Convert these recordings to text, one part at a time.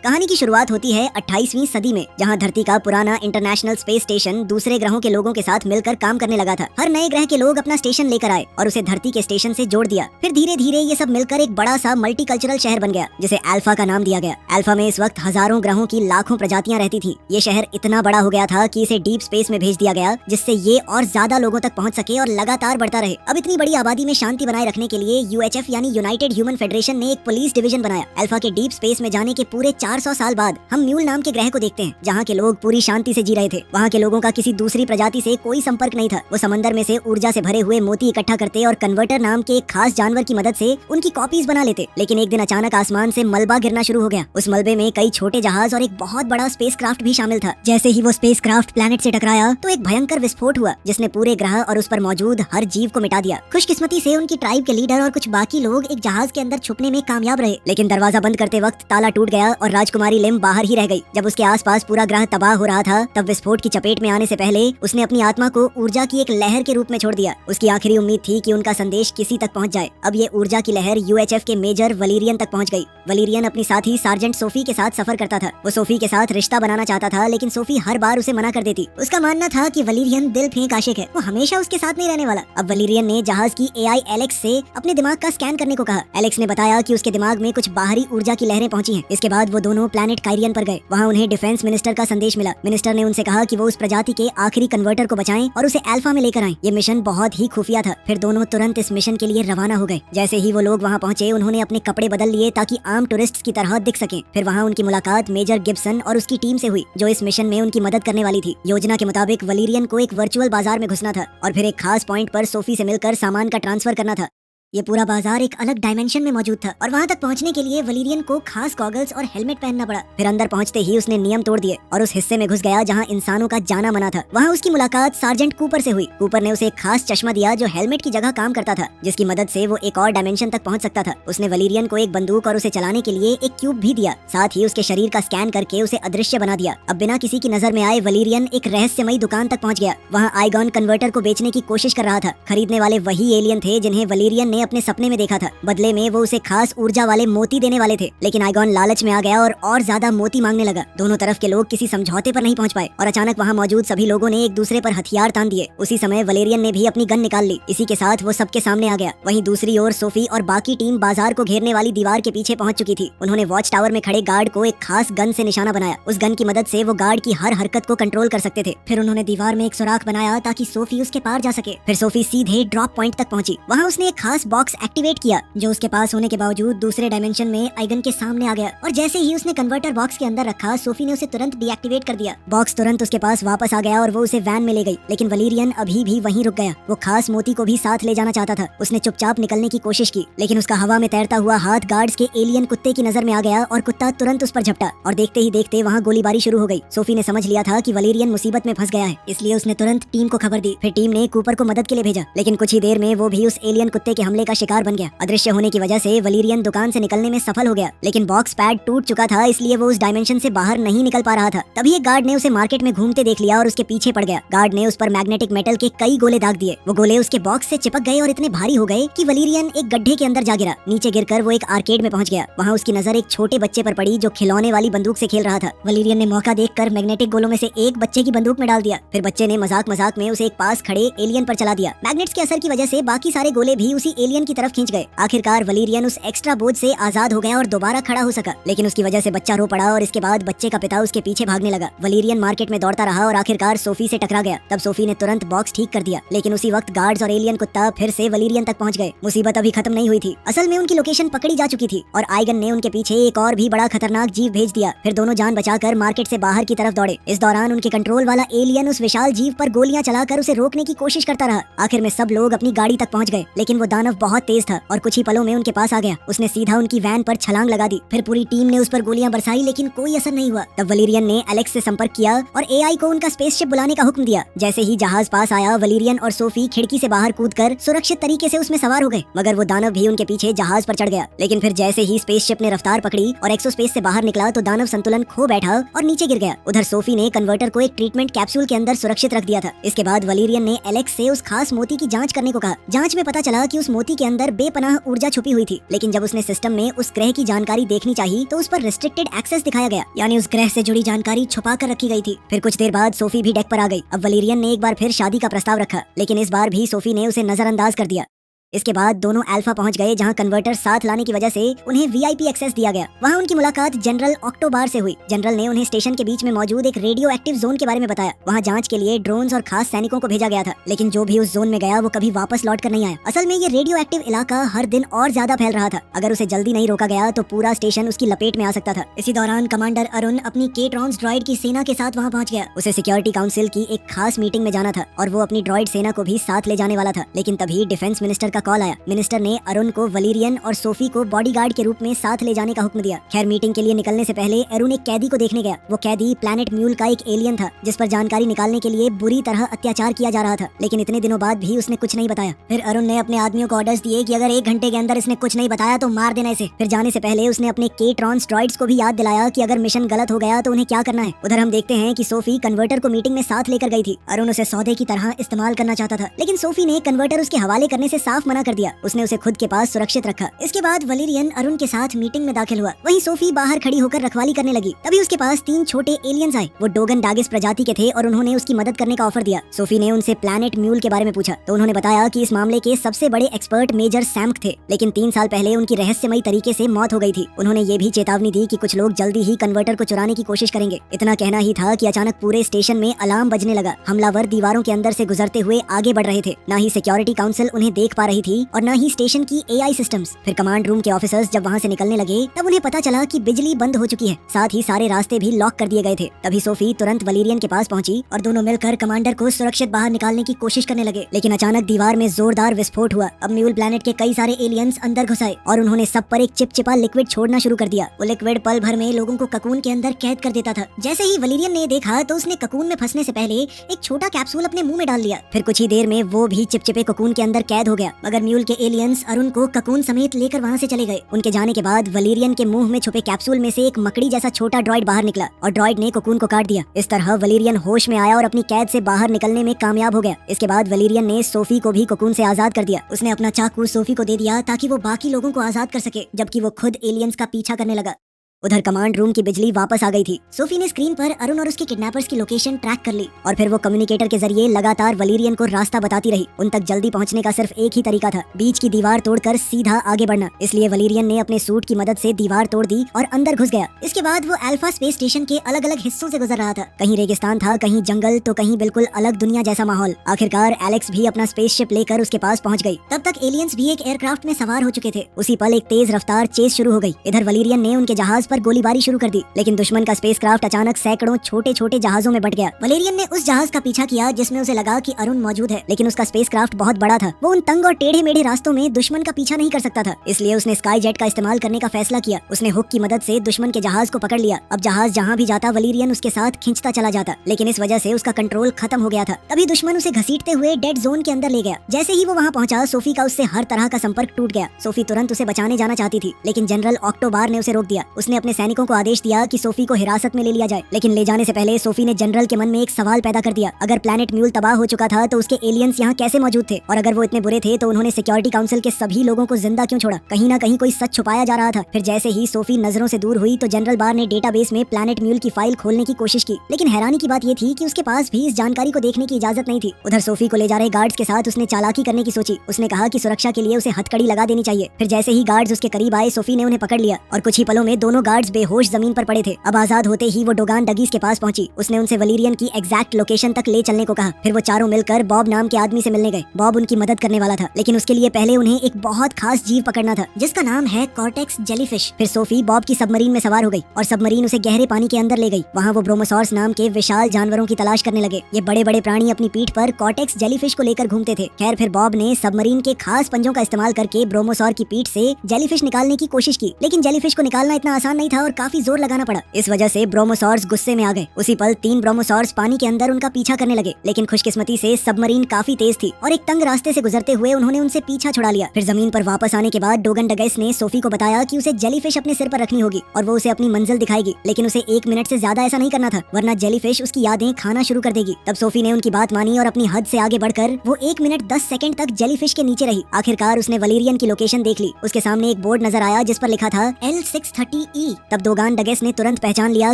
कहानी की शुरुआत होती है 28वीं सदी में, जहां धरती का पुराना इंटरनेशनल स्पेस स्टेशन दूसरे ग्रहों के लोगों के साथ मिलकर काम करने लगा था। हर नए ग्रह के लोग अपना स्टेशन लेकर आए और उसे धरती के स्टेशन से जोड़ दिया। फिर धीरे धीरे ये सब मिलकर एक बड़ा सा मल्टीकल्चरल शहर बन गया, जिसे अल्फा का नाम दिया गया। अल्फा में इस वक्त हजारों ग्रहों की लाखों प्रजातियां रहती थी। ये शहर इतना बड़ा हो गया था कि इसे डीप स्पेस में भेज दिया गया, जिससे ये और ज्यादा लोगों तक पहुंच सके और लगातार बढ़ता रहे। अब इतनी बड़ी आबादी में शांति बनाए रखने के लिए UHF यानी यूनाइटेड ह्यूमन फेडरेशन ने एक पुलिस डिवीजन बनाया। अल्फा के डीप स्पेस में जाने के पूरे 400 साल बाद हम म्यूल नाम के ग्रह को देखते हैं, जहाँ के लोग पूरी शांति से जी रहे थे। वहाँ के लोगों का किसी दूसरी प्रजाति से कोई संपर्क नहीं था। वो समंदर में से ऊर्जा से भरे हुए मोती इकट्ठा करते और कन्वर्टर नाम के एक खास जानवर की मदद से उनकी कॉपीज बना लेते। लेकिन एक दिन अचानक आसमान से मलबा गिरना शुरू हो गया। उस मलबे में कई छोटे जहाज और एक बहुत बड़ा स्पेसक्राफ्ट भी शामिल था। जैसे ही वो स्पेसक्राफ्ट प्लैनेट से टकराया तो एक भयंकर विस्फोट हुआ, जिसने पूरे ग्रह और उस पर मौजूद हर जीव को मिटा दिया। खुशकिस्मती से उनकी ट्राइब के लीडर और कुछ बाकी लोग एक जहाज के अंदर छुपने में कामयाब रहे, लेकिन दरवाजा बंद करते वक्त ताला टूट गया और राजकुमारी लिम बाहर ही रह गई। जब उसके आसपास पूरा ग्रह तबाह हो रहा था, तब विस्फोट की चपेट में आने से पहले उसने अपनी आत्मा को ऊर्जा की एक लहर के रूप में छोड़ दिया। उसकी आखिरी उम्मीद थी कि उनका संदेश किसी तक पहुंच जाए। अब ये ऊर्जा की लहर UHF के मेजर वलीरियन तक पहुंच गई। वलीरियन अपनी साथी सार्जेंट सोफी के साथ सफर करता था। वो सोफी के साथ रिश्ता बनाना चाहता था, लेकिन सोफी हर बार उसे मना कर देती। उसका मानना था कि वलीरियन दिल फेंक आशिक है, वो हमेशा उसके साथ नहीं रहने वाला। अब वलीरियन ने जहाज की AI एलेक्स से अपने दिमाग का स्कैन करने को कहा। एलेक्स ने बताया कि उसके दिमाग में कुछ बाहरी ऊर्जा की लहरें पहुंची हैं। इसके बाद वो दोनों प्लैनेट कायरियन पर गए। वहाँ उन्हें डिफेंस मिनिस्टर का संदेश मिला। मिनिस्टर ने उनसे कहा कि वो उस प्रजाति के आखिरी कन्वर्टर को बचाएं और उसे अल्फा में लेकर आएं। ये मिशन बहुत ही खुफिया था। फिर दोनों तुरंत इस मिशन के लिए रवाना हो गए। जैसे ही वो लोग वहाँ पहुंचे, उन्होंने अपने कपड़े बदल लिए ताकि आम टूरिस्ट की तरह दिख सकें। फिर वहाँ उनकी मुलाकात मेजर गिब्सन और उसकी टीम से हुई, जो इस मिशन में उनकी मदद करने वाली थी। योजना के मुताबिक वलीरियन को एक वर्चुअल बाजार में घुसना था और फिर एक खास पॉइंट पर सोफी से मिलकर सामान का ट्रांसफर करना था। ये पूरा बाजार एक अलग डायमेंशन में मौजूद था और वहाँ तक पहुँचने के लिए वलीरियन को खास गॉगल्स और हेलमेट पहनना पड़ा। फिर अंदर पहुँचते ही उसने नियम तोड़ दिए और उस हिस्से में घुस गया जहाँ इंसानों का जाना मना था। वहाँ उसकी मुलाकात सार्जेंट कूपर से हुई। कूपर ने उसे एक खास चश्मा दिया जो हेलमेट की जगह काम करता था, जिसकी मदद से वो एक और डायमेंशन तक पहुँच सकता था। उसने वलीरियन को एक बंदूक और उसे चलाने के लिए एक क्यूब भी दिया। साथ ही उसके शरीर का स्कैन करके उसे अदृश्य बना दिया। अब बिना किसी की नजर में आए वलीरियन एक रहस्यमयी दुकान तक पहुँच गया। वहाँ आइगॉन कन्वर्टर को बेचने की कोशिश कर रहा था। खरीदने वाले वही एलियन थे जिन्हें वलीरियन ने अपने सपने में देखा था। बदले में वो उसे खास ऊर्जा वाले मोती देने वाले थे, लेकिन आइगॉन लालच में आ गया और ज्यादा मोती मांगने लगा। दोनों तरफ के लोग किसी समझौते पर नहीं पहुंच पाए और अचानक वहां मौजूद सभी लोगों ने एक दूसरे पर हथियार तान दिए। उसी समय वलेरियन ने भी अपनी गन निकाल ली। इसी के साथ वो सबके सामने आ गया। वहीं दूसरी ओर सोफी और बाकी टीम बाजार को घेरने वाली दीवार के पीछे पहुंच चुकी थी। उन्होंने वॉच टावर में खड़े गार्ड को एक खास गन से निशाना बनाया। उस गन की मदद से वो गार्ड की हर हरकत को कंट्रोल कर सकते थे। फिर उन्होंने दीवार में एक सुराख बनाया ताकि सोफी उसके पार जा सके। फिर सोफी सीधे ड्रॉप पॉइंट तक पहुंची। वहाँ उसने एक खास बॉक्स एक्टिवेट किया, जो उसके पास होने के बावजूद दूसरे डायमेंशन में आइगन के सामने आ गया। और जैसे ही उसने कन्वर्टर बॉक्स के अंदर रखा, सोफी ने उसे तुरंत डीएक्टिवेट कर दिया। बॉक्स तुरंत उसके पास वापस आ गया और वो उसे वैन में ले गई। लेकिन वलीरियन अभी भी वहीं रुक गया। वो खास मोती को भी साथ ले जाना चाहता था। उसने चुपचाप निकलने की कोशिश की, लेकिन उसका हवा में तैरता हुआ हाथ गार्ड्स के एलियन कुत्ते की नजर में आ गया और कुत्ता तुरंत उस पर झपटा और देखते ही देखते वहाँ गोलीबारी शुरू हो गई। सोफी ने समझ लिया था कि वलीरियन मुसीबत में फंस गया है, इसलिए उसने तुरंत टीम को खबर दी। फिर टीम ने कूपर को मदद के लिए भेजा, लेकिन कुछ ही देर में वो भी उस एलियन कुत्ते के हमले का शिकार बन गया। अदृश्य होने की वजह से वलीरियन दुकान से निकलने में सफल हो गया, लेकिन बॉक्स पैड टूट चुका था, इसलिए वो उस डायमेंशन से बाहर नहीं निकल पा रहा था। तभी एक गार्ड ने उसे मार्केट में घूमते देख लिया और उसके पीछे पड़ गया। गार्ड ने उस पर मैग्नेटिक मेटल के कई गोले दाग दिए। वो गोले उसके बॉक्स से चिपक गए और इतने भारी हो गए कि वलीरियन एक गड्ढे के अंदर जा गिरा। नीचे गिरकर वो एक आर्केड में पहुंच गया। वहाँ उसकी नजर एक छोटे बच्चे पर पड़ी जो खिलौने वाली बंदूक से खेल रहा था। वलीरियन ने मौका देखकर मैग्नेटिक गोलों में से एक बच्चे की बंदूक में डाल दिया। फिर बच्चे ने मजाक मजाक में उसे एक पास खड़े एलियन पर चला दिया। मैग्नेट्स के असर की वजह से बाकी सारे गोले भी उसी एलियन की तरफ खींच गए। आखिरकार वलीरियन उस एक्स्ट्रा बोझ से आजाद हो गया और दोबारा खड़ा हो सका, लेकिन उसकी वजह से बच्चा रो पड़ा और इसके बाद बच्चे का पिता उसके पीछे भागने लगा। वलीरियन मार्केट में दौड़ता रहा और आखिरकार सोफी से टकरा गया। तब सोफी ने तुरंत बॉक्स ठीक कर दिया, लेकिन उसी वक्त गार्ड्स और एलियन कुत्ता फिर से वलीरियन तक पहुंच गए। मुसीबत अभी खत्म नहीं हुई थी। असल में उनकी लोकेशन पकड़ी जा चुकी थी और आइगन ने उनके पीछे एक और भी बड़ा खतरनाक जीव भेज दिया। फिर दोनों जान बचाकर मार्केट से बाहर की तरफ दौड़े। इस दौरान उनके कंट्रोल वाला एलियन उस विशाल जीव पर गोलियां चलाकर उसे रोकने की कोशिश करता रहा। आखिर में सब लोग अपनी गाड़ी तक पहुंच गए, लेकिन वो दानव बहुत तेज था और कुछ ही पलों में उनके पास आ गया। उसने सीधा उनकी वैन पर छलांग लगा दी। फिर पूरी टीम ने उस पर गोलियां बरसाई, लेकिन कोई असर नहीं हुआ। तब वलीरियन ने एलेक्स से संपर्क किया और AI को उनका स्पेसशिप बुलाने का हुक्म दिया। जैसे ही जहाज पास आया, वलीरियन और सोफी खिड़की से बाहर कूदकर सुरक्षित तरीके से उसमें सवार हो गए, मगर वो दानव भी उनके पीछे जहाज पर चढ़ गया। लेकिन फिर जैसे ही स्पेसशिप ने रफ्तार पकड़ी और एक्सोस्पेस से बाहर निकला, तो दानव संतुलन खो बैठा और नीचे गिर गया। उधर सोफी ने कन्वर्टर को एक ट्रीटमेंट कैप्सूल के अंदर सुरक्षित रख दिया था। इसके बाद वलीरियन ने एलेक्स से उस खास मोती की जांच करने को कहा। जांच में पता चला कि उस मोती मोती के अंदर बेपनाह ऊर्जा छुपी हुई थी, लेकिन जब उसने सिस्टम में उस ग्रह की जानकारी देखनी चाहिए तो उस पर रिस्ट्रिक्टेड एक्सेस दिखाया गया, यानी उस ग्रह से जुड़ी जानकारी छुपा कर रखी गई थी। फिर कुछ देर बाद सोफी भी डेक पर आ गई। अब वलीरियन ने एक बार फिर शादी का प्रस्ताव रखा, लेकिन इस बार भी सोफी ने उसे नजरअंदाज कर दिया। इसके बाद दोनों अल्फा पहुंच गए, जहां कन्वर्टर साथ लाने की वजह से उन्हें वीआईपी एक्सेस दिया गया। वहां उनकी मुलाकात जनरल ऑक्टोबार से हुई। जनरल ने उन्हें स्टेशन के बीच में मौजूद एक रेडियो एक्टिव जोन के बारे में बताया। वहां जांच के लिए ड्रोन्स और खास सैनिकों को भेजा गया था, लेकिन जो भी उस जोन में गया वो कभी वापस लौट कर नहीं आया। असल में ये रेडियो एक्टिव इलाका हर दिन और ज्यादा फैल रहा था। अगर उसे जल्दी नहीं रोका गया तो पूरा स्टेशन उसकी लपेट में आ सकता था। इसी दौरान कमांडर अरुण अपनी केट्रॉन्स ड्रॉइड की सेना के साथ वहां पहुंच गया। उसे सिक्योरिटी काउंसिल की एक खास मीटिंग में जाना था और वो अपनी ड्रॉइड सेना को भी साथ ले जाने वाला था, लेकिन तभी डिफेंस मिनिस्टर का कॉल आया। मिनिस्टर ने अरुण को वलीरियन और सोफी को बॉडीगार्ड के रूप में साथ ले जाने का हुक्म दिया। खैर, मीटिंग के लिए निकलने से पहले अरुण एक कैदी को देखने गया। वो कैदी प्लैनेट म्यूल का एक एलियन था, जिस पर जानकारी निकालने के लिए बुरी तरह अत्याचार किया जा रहा था, लेकिन इतने दिनों बाद भी उसने कुछ नहीं बताया। फिर अरुण ने अपने आदमियों को ऑर्डर्स दिए कि अगर 1 घंटे के अंदर इसने कुछ नहीं बताया तो मार देना इसे। फिर जाने से पहले उसने अपने केट्रॉन्स ड्रॉइड्स को भी याद दिलाया कि अगर मिशन गलत हो गया तो उन्हें क्या करना है। उधर हम देखते हैं कि सोफी कन्वर्टर को मीटिंग में साथ लेकर गई थी। अरुण उसे सौदे की तरह इस्तेमाल करना चाहता था, लेकिन सोफी ने कन्वर्टर उसके हवाले करने से साफ मना कर दिया। उसने उसे खुद के पास सुरक्षित रखा। इसके बाद वलीरियन अरुण के साथ मीटिंग में दाखिल हुआ। वहीं सोफी बाहर खड़ी होकर रखवाली करने लगी। तभी उसके पास 3 छोटे एलियंस आए। वो डोगन डागिस प्रजाति के थे और उन्होंने उसकी मदद करने का ऑफर दिया। सोफी ने उनसे प्लैनेट म्यूल के बारे में पूछा तो उन्होंने बताया कि इस मामले के सबसे बड़े एक्सपर्ट मेजर सैम्क थे, लेकिन 3 साल पहले उनकी रहस्यमयी तरीके से मौत हो गई थी। उन्होंने ये भी चेतावनी दी कि कुछ लोग जल्दी ही कन्वर्टर को चुराने की कोशिश करेंगे। इतना कहना ही था कि अचानक पूरे स्टेशन में अलार्म बजने लगा। हमलावर दीवारों के अंदर से गुजरते हुए आगे बढ़ रहे थे। न ही सिक्योरिटी काउंसिल उन्हें देख पा रही थी और न ही स्टेशन की एआई सिस्टम्स। फिर कमांड रूम के ऑफिसर्स जब वहां से निकलने लगे तब उन्हें पता चला कि बिजली बंद हो चुकी है, साथ ही सारे रास्ते भी लॉक कर दिए गए थे। तभी सोफी तुरंत वलीरियन के पास पहुंची और दोनों मिलकर कमांडर को सुरक्षित बाहर निकालने की कोशिश करने लगे, लेकिन अचानक दीवार में जोरदार विस्फोट हुआ। अब म्यूल प्लैनेट के कई सारे एलियंस अंदर घुस आए और उन्होंने सब पर एक चिपचिपा लिक्विड छोड़ना शुरू कर दिया। वो लिक्विड पल भर में लोगों को ककून के अंदर कैद कर देता था। जैसे ही वलीरियन ने देखा तो उसने ककून में फंसने से पहले एक छोटा कैप्सूल अपने मुंह में डाल लिया। फिर कुछ ही देर में वो भी चिपचिपे ककून के अंदर कैद हो गया, मगर म्यूल के एलियंस अरुण को ककून समेत लेकर वहां से चले गए। उनके जाने के बाद वलीरियन के मुंह में छुपे कैप्सूल में से एक मकड़ी जैसा छोटा ड्रॉइड बाहर निकला और ड्रॉइड ने कोकून को काट दिया। इस तरह वलीरियन होश में आया और अपनी कैद से बाहर निकलने में कामयाब हो गया। इसके बाद वलीरियन ने सोफी को भी कोकून से आजाद कर दिया। उसने अपना चाकू सोफी को दे दिया ताकि वो बाकी लोगों को आजाद कर सके, जबकि वो खुद एलियंस का पीछा करने लगा। उधर कमांड रूम की बिजली वापस आ गई थी। सोफी ने स्क्रीन पर अरुण और उसके किडनैपर्स की लोकेशन ट्रैक कर ली और फिर वो कम्युनिकेटर के जरिए लगातार वलीरियन को रास्ता बताती रही। उन तक जल्दी पहुंचने का सिर्फ एक ही तरीका था, बीच की दीवार तोड़कर सीधा आगे बढ़ना। इसलिए वलीरियन ने अपने सूट की मदद से दीवार तोड़ दी और अंदर घुस गया। इसके बाद वो अल्फा स्पेस स्टेशन के अलग अलग हिस्सों से गुजर रहा था। कहीं रेगिस्तान था, कहीं जंगल, तो कहीं बिल्कुल अलग दुनिया जैसा माहौल। आखिरकार एलेक्स भी अपना स्पेसशिप लेकर उसके पास पहुंच गई। तब तक एलियंस भी एक एयरक्राफ्ट में सवार हो चुके थे। उसी पल एक तेज रफ्तार चेस शुरू हो गई। इधर वलीरियन ने उनके जहाज पर गोलीबारी शुरू कर दी, लेकिन दुश्मन का स्पेसक्राफ्ट अचानक सैकड़ों छोटे छोटे जहाजों में बट गया। वलेरियन ने उस जहाज का पीछा किया जिसमें उसे लगा कि अरुण मौजूद है, लेकिन उसका स्पेसक्राफ्ट बहुत बड़ा था। वो उन तंग और टेढ़े मेढ़े रास्तों में दुश्मन का पीछा नहीं कर सकता था, इसलिए उसने स्काई जेट का इस्तेमाल करने का फैसला किया। उसने हुक की मदद से दुश्मन के जहाज को पकड़ लिया। अब जहाज जहाँ भी जाता वलीरियन उसके साथ खींचता चला जाता, लेकिन इस वजह से उसका कंट्रोल खत्म हो गया था। तभी दुश्मन उसे घसीटते हुए डेड जोन के अंदर ले गया। जैसे ही वो वहाँ पहुंचा, सोफी का उससे हर तरह का संपर्क टूट गया। सोफी तुरंत उसे बचाने जाना चाहती थी, लेकिन जनरल ऑक्टोबार ने उसे रोक दिया। उसने अपने सैनिकों को आदेश दिया कि सोफी को हिरासत में ले लिया जाए, लेकिन ले जाने से पहले सोफी ने जनरल के मन में एक सवाल पैदा कर दिया। अगर प्लैनेट म्यूल तबाह हो चुका था तो उसके एलियंस यहाँ कैसे मौजूद थे, और अगर वो इतने बुरे थे तो उन्होंने सिक्योरिटी काउंसिल के सभी लोगों को जिंदा क्यों छोड़ा। कहीं ना कहीं कोई सच छुपाया जा रहा था। फिर जैसे ही सोफी नजरों से दूर हुई तो जनरल बार ने डेटाबेस में प्लैनेट म्यूल की फाइल खोलने की कोशिश की, लेकिन हैरानी की बात ये थी कि उसके पास भी इस जानकारी को देखने की इजाजत नहीं थी। उधर सोफी को ले जा रहे गार्ड्स के साथ उसने चालाकी करने की सोची। उसने कहा कि सुरक्षा के लिए उसे हथकड़ी लगा देनी चाहिए। फिर जैसे ही गार्ड्स उसके करीब आए, सोफी ने उन्हें पकड़ लिया और कुछ ही पलों में दोनों गार्ड्स बेहोश जमीन पर पड़े थे। अब आजाद होते ही वो डोगान डगीज के पास पहुंची। उसने उनसे वलीरियन की एग्जैक्ट लोकेशन तक ले चलने को कहा। फिर वो चारों मिलकर बॉब नाम के आदमी से मिलने गए। बॉब उनकी मदद करने वाला था, लेकिन उसके लिए पहले उन्हें एक बहुत खास जीव पकड़ना था जिसका नाम है कॉर्टेक्स जेलीफिश। फिर सोफी बॉब की सबमरीन में सवार हो गई और सबमरीन उसे गहरे पानी के अंदर ले गई। वहाँ वो ब्रोमोसॉर्स नाम के विशाल जानवरों की तलाश करने लगे। ये बड़े बड़े प्राणी अपनी पीठ पर कॉर्टेक्स जेलीफिश को लेकर घूमते थे। खैर, फिर बॉब ने सबमरीन के खास पंजों का इस्तेमाल करके ब्रोमोसॉर की पीठ से जेलीफिश निकालने की कोशिश की, लेकिन जेलीफिश को निकालना इतना आसान आसान नहीं था और काफी जोर लगाना पड़ा। इस वजह से ब्रोमोसॉर्स गुस्से में आ गए। उसी पल 3 ब्रोमोसॉर्स पानी के अंदर उनका पीछा करने लगे, लेकिन खुशकिस्मती से सबमरीन काफी तेज थी और एक तंग रास्ते से गुजरते हुए उन्होंने उनसे पीछा छुड़ा लिया। फिर जमीन पर वापस आने के बाद डोगन डगेस ने सोफी को बताया कि उसे जेलीफिश अपने सिर पर रखनी होगी और वो उसे अपनी मंजिल दिखाएगी, लेकिन उसे 1 मिनट से ज्यादा ऐसा नहीं करना था, वरना जेलीफिश उसकी यादें खाना शुरू कर देगी। तब सोफी ने उनकी बात मानी और अपनी हद से आगे बढ़कर वो 1 मिनट 10 सेकंड तक जेलीफिश के नीचे रही। आखिरकार उसने वलेरियन की लोकेशन देख ली। उसके सामने एक बोर्ड नजर आया जिस पर लिखा था L630E। तब डोगन डगेस ने तुरंत पहचान लिया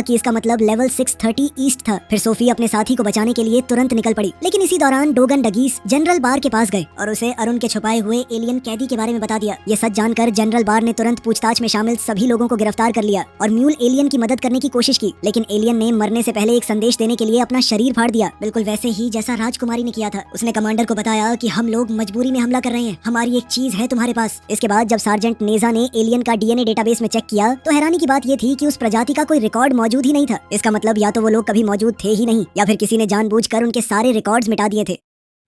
कि इसका मतलब लेवल 630 ईस्ट था। फिर सोफी अपने साथी को बचाने के लिए तुरंत निकल पड़ी, लेकिन इसी दौरान डोगन डगीस जनरल बार के पास गए और उसे अरुण के छुपाए हुए एलियन कैदी के बारे में बता दिया। ये सच जानकर जनरल बार ने तुरंत पूछताछ में शामिल सभी लोगों को गिरफ्तार कर लिया और म्यूल एलियन की मदद करने की कोशिश की, लेकिन एलियन ने मरने से पहले एक संदेश देने के लिए अपना शरीर फाड़ दिया, बिल्कुल वैसे ही जैसा राजकुमारी ने किया था। उसने कमांडर को बताया कि हम लोग मजबूरी में हमला कर रहे हैं, हमारी एक चीज है तुम्हारे पास। इसके बाद जब सार्जेंट नेजा ने एलियन का डीएनए डेटाबेस में चेक किया तो हैरानी की बात ये थी कि उस प्रजाति का कोई रिकॉर्ड मौजूद ही नहीं था। इसका मतलब या तो वो लोग कभी मौजूद थे ही नहीं या फिर किसी ने जानबूझकर उनके सारे रिकॉर्ड्स मिटा दिए थे।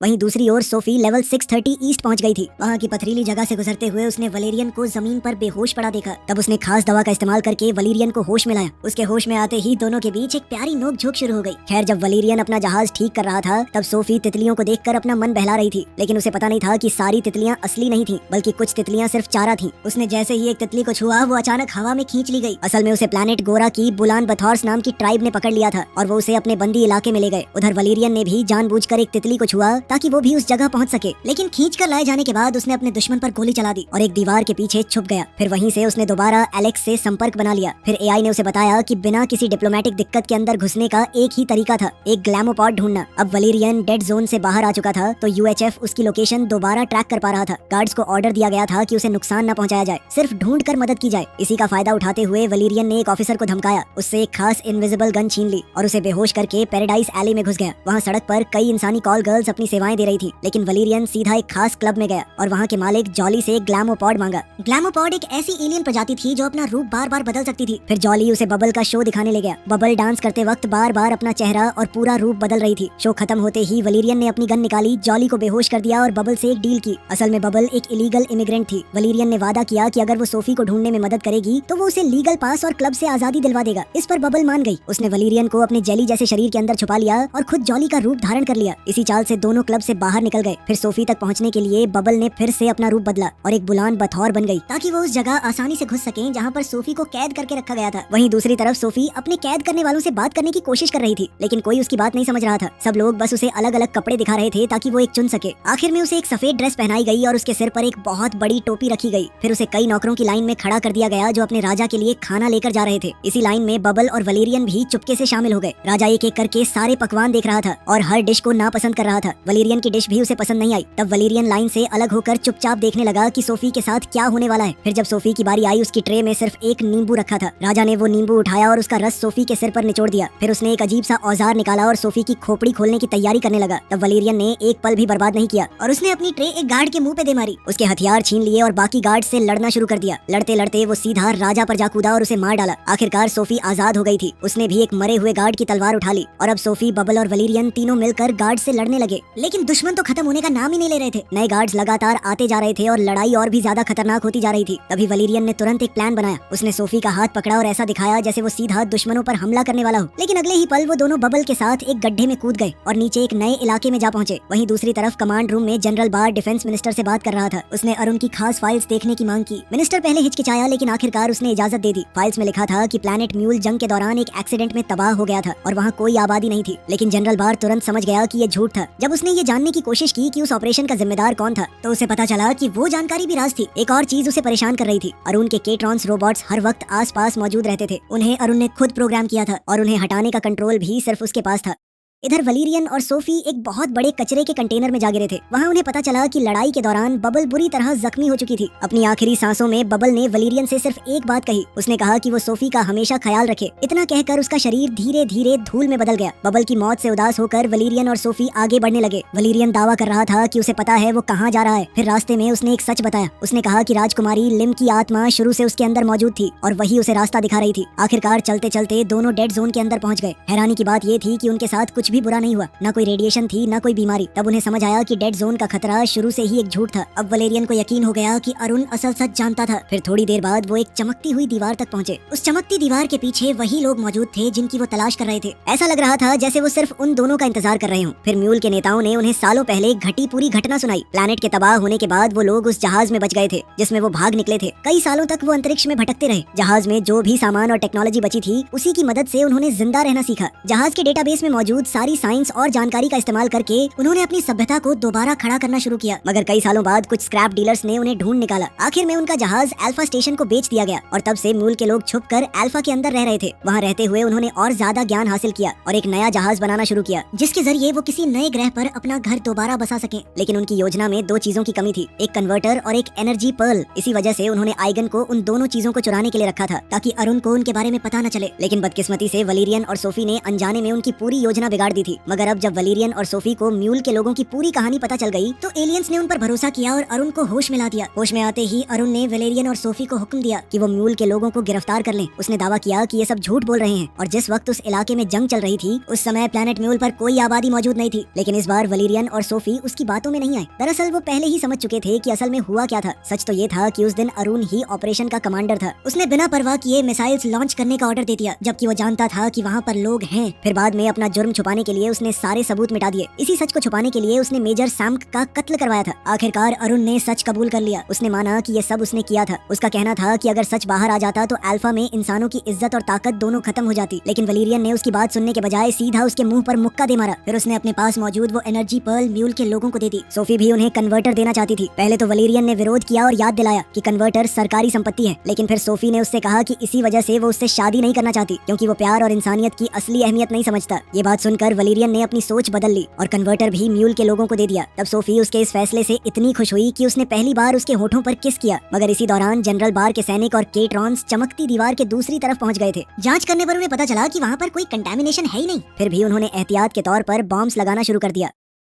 वहीं दूसरी ओर सोफी लेवल 630 ईस्ट पहुंच गई थी। वहां की पथरीली जगह से गुजरते हुए उसने वलेरियन को जमीन पर बेहोश पड़ा देखा। तब उसने खास दवा का इस्तेमाल करके वलेरियन को होश में लाया। उसके होश में आते ही दोनों के बीच एक प्यारी नोक-झोंक शुरू हो गई। खैर, जब वलेरियन अपना जहाज ठीक कर रहा था तब सोफी तितलियों को देखकर अपना मन बहला रही थी, लेकिन उसे पता नहीं था कि सारी तितलियां असली नहीं थी, बल्कि कुछ तितलियां सिर्फ चारा थी। उसने जैसे ही एक तितली को छुआ वो अचानक हवा में खींच ली गई। असल में उसे प्लैनेट गोरा की बुलान बथॉर्स नाम की ट्राइब ने पकड़ लिया था और वो उसे अपने बंदी इलाके में ले गए। उधर वलेरियन ने भी जानबूझकर एक तितली को छुआ ताकि वो भी उस जगह पहुंच सके, लेकिन खींच कर लाए जाने के बाद उसने अपने दुश्मन पर गोली चला दी और एक दीवार के पीछे छुप गया। फिर वहीं से उसने दोबारा एलेक्स से संपर्क बना लिया। फिर एआई ने उसे बताया कि बिना किसी डिप्लोमेटिक दिक्कत के अंदर घुसने का एक ही तरीका था, एक ग्लैमोपॉड ढूंढना। अब वलेरियन डेड जोन से बाहर आ चुका था तो यूएचएफ उसकी लोकेशन दोबारा ट्रैक कर पा रहा था। गार्ड्स को ऑर्डर दिया गया था कि उसे नुकसान न पहुंचाया जाए, सिर्फ ढूंढ कर मदद की जाए। इसी का फायदा उठाते हुए वलेरियन ने एक ऑफिसर को धमकाया, उससे एक खास इनविजिबल गन छीन ली और उसे बेहोश करके पैराडाइज एली में घुस गया। वहाँ सड़क पर कई इंसानी कॉल गर्ल्स अपनी सेवाएं दे रही थी, लेकिन वलेरियन सीधा एक खास क्लब में गया और वहाँ के मालिक जॉली से ग्लैमोपॉड मांगा। ग्लैमोपॉड एक ऐसी एलियन प्रजाति थी जो अपना रूप बार बार बदल सकती थी। फिर जॉली उसे बबल का शो दिखाने ले गया। बबल डांस करते वक्त बार बार अपना चेहरा और पूरा रूप बदल रही थी। शो खत्म होते ही वलेरियन ने अपनी गन निकाली, जॉली को बेहोश कर दिया और बबल से एक डील की। असल में बबल एक इलीगल इमिग्रेंट थी। वलेरियन ने वादा किया कि अगर वो सोफी को ढूंढने में मदद करेगी तो वो उसे लीगल पास और क्लब से आजादी दिलवा देगा। इस पर बबल मान गई। उसने वलेरियन को अपने जेली जैसे शरीर के अंदर छुपा लिया और खुद जॉली का रूप धारण कर लिया। इसी चाल से दोनों क्लब से बाहर निकल गए। फिर सोफी तक पहुंचने के लिए बबल ने फिर से अपना रूप बदला और एक बुलान बथौर बन गई ताकि वो उस जगह आसानी से घुस सकें जहां पर सोफी को कैद करके रखा गया था। वहीं दूसरी तरफ सोफी अपने कैद करने वालों से बात करने की कोशिश कर रही थी, लेकिन कोई उसकी बात नहीं समझ रहा था। सब लोग बस उसे अलग अलग कपड़े दिखा रहे थे ताकि वो एक चुन सके। आखिर में उसे एक सफेद ड्रेस पहनाई गई और उसके सिर पर एक बहुत बड़ी टोपी रखी गई। फिर उसे कई नौकरों की लाइन में खड़ा कर दिया गया जो अपने राजा के लिए खाना लेकर जा रहे थे। इसी लाइन में बबल और वलेरियन भी चुपके से शामिल हो गए। राजा एक एक करके सारे पकवान देख रहा था और हर डिश को नापसंद कर रहा था। वलेरियन की डिश भी उसे पसंद नहीं आई। तब वलेरियन लाइन से अलग होकर चुपचाप देखने लगा कि सोफी के साथ क्या होने वाला है। फिर जब सोफी की बारी आई उसकी ट्रे में सिर्फ एक नींबू रखा था। राजा ने वो नींबू उठाया और उसका रस सोफी के सिर पर निचोड़ दिया। फिर उसने एक अजीब सा औजार निकाला और सोफी की खोपड़ी खोलने की तैयारी करने लगा। तब वलेरियन ने एक पल भी बर्बाद नहीं किया और उसने अपनी ट्रे एक गार्ड के मुंह पे दे मारी। उसके हथियार छीन लिए और बाकी गार्ड से लड़ना शुरू कर दिया। लड़ते लड़ते वो सीधा राजा पर जा कूदा और उसे मार डाला। आखिरकार सोफी आजाद हो गई थी। उसने भी एक मरे हुए गार्ड की तलवार उठा ली और अब सोफी, बबल और वलेरियन तीनों मिलकर गार्ड से लड़ने लगे, लेकिन दुश्मन तो खत्म होने का नाम ही नहीं ले रहे थे। नए गार्ड्स लगातार आते जा रहे थे और लड़ाई और भी ज्यादा खतरनाक होती जा रही थी। तभी वलेरियन ने तुरंत एक प्लान बनाया। उसने सोफी का हाथ पकड़ा और ऐसा दिखाया जैसे वो सीधा दुश्मनों पर हमला करने वाला हो, लेकिन अगले ही पल वो दोनों बबल के साथ एक गड्ढे में कूद गए और नीचे एक नए इलाके में जा पहुंचे। वहीं दूसरी तरफ कमांड रूम में जनरल बार डिफेंस मिनिस्टर से बात कर रहा था। उसने अरुण की खास फाइल्स देखने की मांग की। मिनिस्टर पहले हिचकिचाया, लेकिन आखिरकार उसने इजाजत दे दी। फाइल्स में लिखा था कि प्लैनेट म्यूल जंग के दौरान एक एक्सीडेंट में तबाह हो गया था और वहाँ कोई आबादी नहीं थी, लेकिन जनरल बार तुरंत समझ गया कि ये झूठ था। जब उसने ये जानने की कोशिश की कि उस ऑपरेशन का जिम्मेदार कौन था तो उसे पता चला कि वो जानकारी भी राज थी। एक और चीज उसे परेशान कर रही थी। अरुण के केट्रॉन्स रोबोट्स हर वक्त आसपास मौजूद रहते थे। उन्हें अरुण ने खुद प्रोग्राम किया था और उन्हें हटाने का कंट्रोल भी सिर्फ उसके पास था। इधर वलेरियन और सोफी एक बहुत बड़े कचरे के कंटेनर में जा गिरे थे। वहाँ उन्हें पता चला कि लड़ाई के दौरान बबल बुरी तरह जख्मी हो चुकी थी। अपनी आखिरी सांसों में बबल ने वलेरियन से सिर्फ एक बात कही। उसने कहा कि वो सोफी का हमेशा ख्याल रखे। इतना कहकर उसका शरीर धीरे धीरे धूल में बदल गया। बबल की मौत से उदास होकर वलेरियन और सोफी आगे बढ़ने लगे। वलेरियन दावा कर रहा था कि उसे पता है वो कहाँ जा रहा है। फिर रास्ते में उसने एक सच बताया। उसने कहा कि राजकुमारी लिम की आत्मा शुरू से उसके अंदर मौजूद थी और वही उसे रास्ता दिखा रही थी। आखिरकार चलते चलते दोनों डेड जोन के अंदर पहुंच गए। हैरानी की बात ये थी कि उनके साथ कुछ भी बुरा नहीं हुआ, ना कोई रेडिएशन थी ना कोई बीमारी। तब उन्हें समझ आया कि डेड जोन का खतरा शुरू से ही एक झूठ था। अब वलेरियन को यकीन हो गया कि अरुण असल सच जानता था। फिर थोड़ी देर बाद वो एक चमकती हुई दीवार तक पहुंचे। उस चमकती दीवार के पीछे वही लोग मौजूद थे जिनकी वो तलाश कर रहे थे। ऐसा लग रहा था जैसे वो सिर्फ उन दोनों का इंतजार कर रहे हों। फिर म्यूल के नेताओं ने उन्हें सालों पहले घटी पूरी घटना सुनाई। प्लैनेट के तबाह होने के बाद वो लोग उस जहाज में बच गए थे जिसमें वो भाग निकले थे। कई सालों तक वो अंतरिक्ष में भटकते रहे। जहाज में जो भी सामान और टेक्नोलॉजी बची थी उसी की मदद से उन्होंने जिंदा रहना सीखा। जहाज के डेटाबेस में मौजूद सारी साइंस और जानकारी का इस्तेमाल करके उन्होंने अपनी सभ्यता को दोबारा खड़ा करना शुरू किया। मगर कई सालों बाद कुछ स्क्रैप डीलर्स ने उन्हें ढूंढ निकाला। आखिर में उनका जहाज अल्फा स्टेशन को बेच दिया गया और तब से म्यूल के लोग छुपकर अल्फा के अंदर रह रहे थे। वहाँ रहते हुए उन्होंने और ज्यादा ज्ञान हासिल किया और एक नया जहाज बनाना शुरू किया जिसके जरिए वो किसी नए ग्रह पर अपना घर दोबारा बसा सके। लेकिन उनकी योजना में दो चीजों की कमी थी, एक कन्वर्टर और एक एनर्जी पर्ल। इसी वजह से उन्होंने आइगन को उन दोनों चीजों को चुराने के लिए रखा था ताकि अरुण को उनके बारे में पता न चले। लेकिन बदकिस्मती से वलेरियन और सोफी ने अनजाने में उनकी पूरी योजना बिगाड़ दी थी। मगर अब जब वलेरियन और सोफी को म्यूल के लोगों की पूरी कहानी पता चल गई तो एलियंस ने उन पर भरोसा किया और अरुण को होश में ला दिया। होश में आते ही अरुण ने वलेरियन और सोफी को हुक्म दिया कि वो म्यूल के लोगों को गिरफ्तार कर लें। उसने दावा किया कि ये सब झूठ बोल रहे हैं और जिस वक्त उस इलाके में जंग चल रही थी उस समय प्लैनेट म्यूल पर कोई आबादी मौजूद नहीं थी। लेकिन इस बार वलेरियन और सोफी उसकी बातों में नहीं आए। दरअसल वो पहले ही समझ चुके थे कि असल में हुआ क्या था। सच तो ये था कि उस दिन अरुण ही ऑपरेशन का कमांडर था। उसने बिना परवाह किए मिसाइल्स लॉन्च करने का ऑर्डर दे दिया जबकि वो जानता था कि वहाँ पर लोग हैं। फिर बाद में अपना जुर्म छुपाने के लिए उसने सारे सबूत मिटा दिए। इसी सच को छुपाने के लिए उसने मेजर सैम का कत्ल करवाया था। आखिरकार अरुण ने सच कबूल कर लिया। उसने माना कि ये सब उसने किया था। उसका कहना था कि अगर सच बाहर आ जाता तो अल्फा में इंसानों की इज्जत और ताकत दोनों खत्म हो जाती। लेकिन वलेरियन ने उसकी बात सुनने के बजाय सीधा उसके मुंह पर मुक्का दे मारा। फिर उसने अपने पास मौजूद वो एनर्जी पर्ल म्यूल के लोगों को दे दी। सोफी भी उन्हें कन्वर्टर देना चाहती थी। पहले तो वलेरियन ने विरोध किया और याद दिलाया कि कन्वर्टर सरकारी संपत्ति है। लेकिन फिर सोफी ने उससे कहा कि इसी वजह से वो उससे शादी नहीं करना चाहती क्योंकि वो प्यार और इंसानियत की असली अहमियत नहीं समझता। ये बात सुनकर वलेरियन ने अपनी सोच बदल ली और कन्वर्टर भी म्यूल के लोगों को दे दिया। तब सोफी उसके इस फैसले से इतनी खुश हुई कि उसने पहली बार उसके होठों पर किस किया। मगर इसी दौरान जनरल बार के सैनिक और केट्रॉन्स चमकती दीवार के दूसरी तरफ पहुंच गए थे। जांच करने पर उन्हें पता चला कि वहाँ पर कोई कंटामिनेशन है ही नहीं। फिर भी उन्होंने एहतियात के तौर पर बॉम्ब्स लगाना शुरू कर दिया।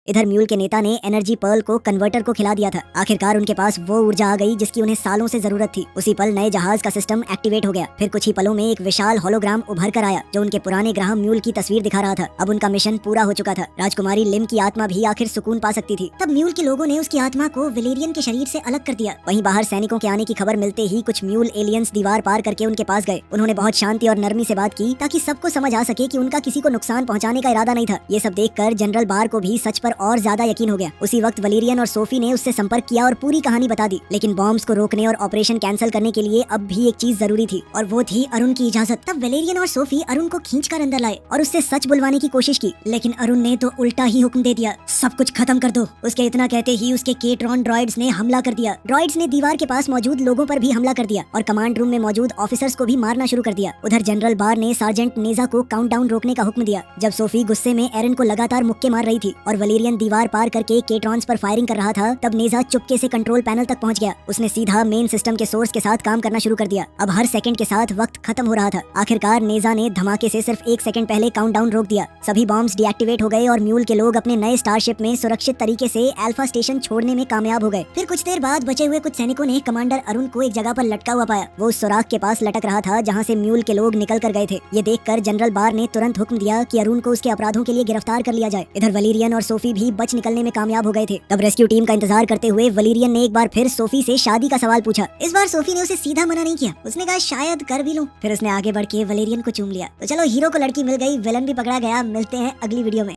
इधर म्यूल के नेता ने एनर्जी पर्ल को कन्वर्टर को खिला दिया था। आखिरकार उनके पास वो ऊर्जा आ गई जिसकी उन्हें सालों से जरूरत थी। उसी पल नए जहाज का सिस्टम एक्टिवेट हो गया। फिर कुछ ही पलों में एक विशाल होलोग्राम उभर कर आया जो उनके पुराने ग्रह म्यूल की तस्वीर दिखा रहा था। अब उनका मिशन पूरा हो चुका था। राजकुमारी लिम की आत्मा भी आखिर सुकून पा सकती थी। तब म्यूल के लोगों ने उसकी आत्मा को वलेरियन के शरीर से अलग कर दिया। वहीं बाहर सैनिकों के आने की खबर मिलते ही कुछ म्यूल एलियंस दीवार पार करके उनके पास गए। उन्होंने बहुत शांति और नरमी से बात की ताकि सबको समझ आ सके कि उनका किसी को नुकसान पहुंचाने का इरादा नहीं था। ये सब देखकर जनरल बार को भी सच पर और ज्यादा यकीन हो गया। उसी वक्त वलेरियन और सोफी ने उससे संपर्क किया और पूरी कहानी बता दी। लेकिन बॉम्ब्स को रोकने और ऑपरेशन कैंसिल करने के लिए अब भी एक चीज जरूरी थी और वो थी अरुण की इजाजत। तब वलेरियन और सोफी अरुण को खींचकर अंदर लाए और उससे सच बुलवाने की कोशिश की। लेकिन अरुण ने तो उल्टा ही हुक्म दे दिया, सब कुछ खत्म कर दो। उसके इतना कहते ही उसके केट्रॉन ड्रॉइड्स ने हमला कर दिया। ड्रॉइड्स ने दीवार के पास मौजूद लोगों पर भी हमला कर दिया और कमांड रूम में मौजूद ऑफिसर्स को भी मारना शुरू कर दिया। उधर जनरल बार ने सार्जेंट नेजा को काउंटडाउन रोकने का हुक्म दिया। जब सोफी गुस्से में एरन को लगातार मुक्के मार रही थी और वलेरियन दीवार पार करके केट्रॉन्स पर फायरिंग कर रहा था, तब नेजा चुपके से कंट्रोल पैनल तक पहुंच गया। उसने सीधा मेन सिस्टम के सोर्स के साथ काम करना शुरू कर दिया। अब हर सेकंड के साथ वक्त खत्म हो रहा था। आखिरकार नेजा ने धमाके से सिर्फ 1 सेकंड पहले काउंटडाउन रोक दिया। सभी बॉम्ब्स डीएक्टिवेट हो गए और म्यूल के लोग अपने नए स्टारशिप में सुरक्षित तरीके से अल्फा स्टेशन छोड़ने में कामयाब हो गए। फिर कुछ देर बाद बचे हुए कुछ सैनिकों ने कमांडर अरुण को एक जगह पर लटका हुआ पाया। वो उस सुराख के पास लटक रहा था जहाँ से म्यूल के लोग निकल कर गए थे। ये देखकर जनरल बार ने तुरंत हुक्म दिया कि अरुण को उसके अपराधों के लिए गिरफ्तार कर लिया जाए। इधर वलेरियन और सोफी भी बच निकलने में कामयाब हो गए थे। तब रेस्क्यू टीम का इंतजार करते हुए वलेरियन ने एक बार फिर सोफी से शादी का सवाल पूछा। इस बार सोफी ने उसे सीधा मना नहीं किया। उसने कहा शायद कर भी लूं। फिर उसने आगे बढ़ के वलेरियन को चूम लिया। तो चलो, हीरो को लड़की मिल गई, विलन भी पकड़ा गया। मिलते हैं अगली वीडियो में।